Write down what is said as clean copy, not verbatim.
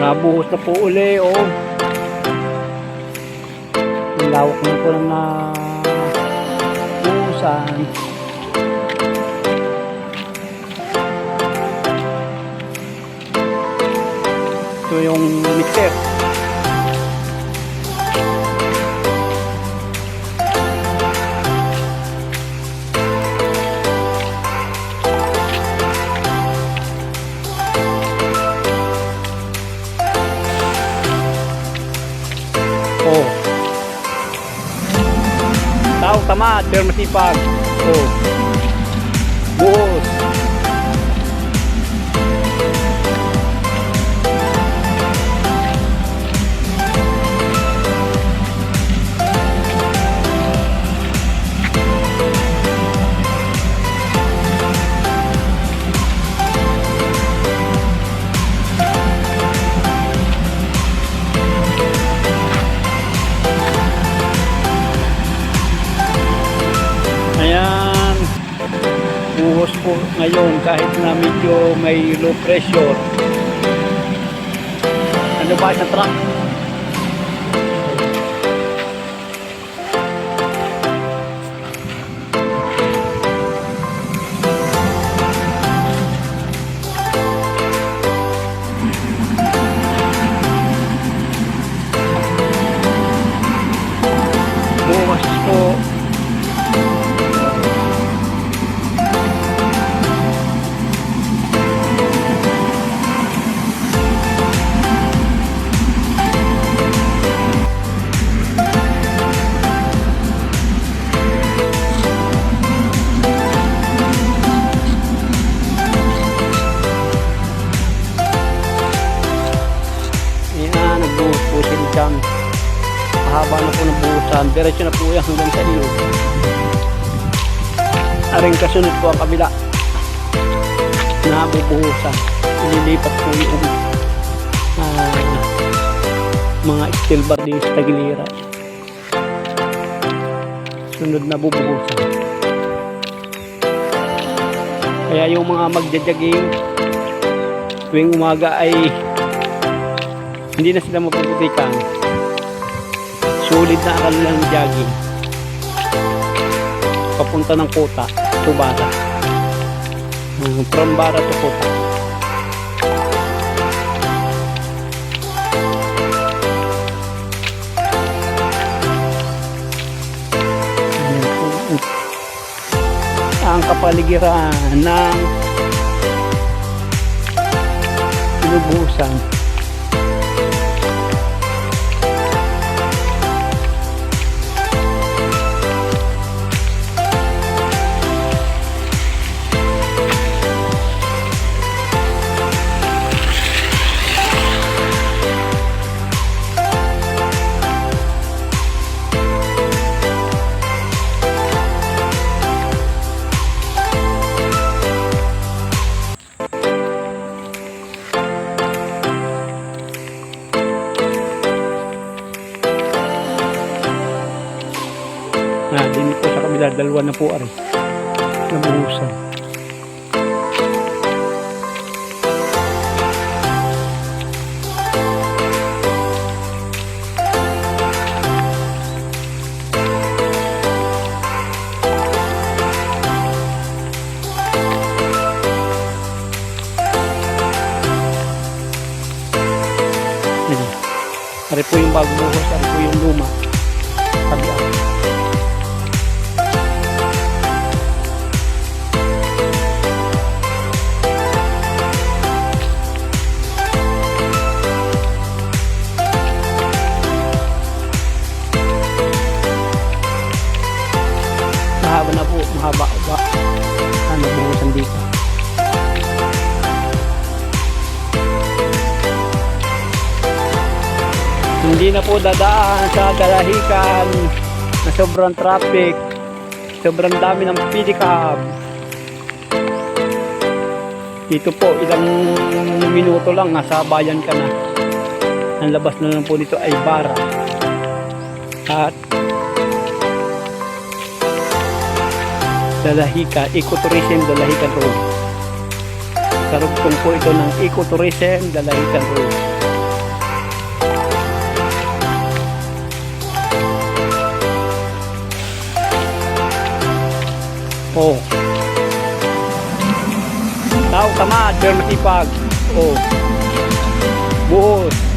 Nabuhos na po uli, oh. Ang lawak na po na buhusan. Ito yung mixer. Oh. Tao tamad pero masipag. Oh. Buhos. Ayan, buhos po ngayon kahit na medyo may low pressure. Ano ba sa truck? Buhos po. Nagbuhos po sila dyan. Mahaba na po ng buhusan. Diretso na po yan hanggang sa ilog. Aring kasunod po ang kabila na bubuhusan. Ililipat po yung mga steel bar din sa tagiliran. Sunod na bubuhusan. Kaya yung mga magja-jogging tuwing umaga ay hindi na sila mapuputikan. Sulit na akal lang jogging. Papunta ng Kuta to Bara. From Bara to Kuta. Ang kapaligiran ng Inubusan. Din po sa kabila, dalawa na po ari nabuhusan. Ari po yung bagong buhos, ari po yung luma. Kabila. Mahaba na po, mahaba ba? Ano buhusan dito? Hindi na po dadaan sa Dalahican na sobrang traffic, sobrang dami ng pedicab. Dito po, ilang minuto lang nasa bayan ka na. Ang labas na lang po dito ay Bara. At Dalahican, Ecotourism Dalahican Road. Karugtong po ito ng Ecotourism Dalahican Road. Oh. Tao tamad, pero masipag. Oh. Buhos.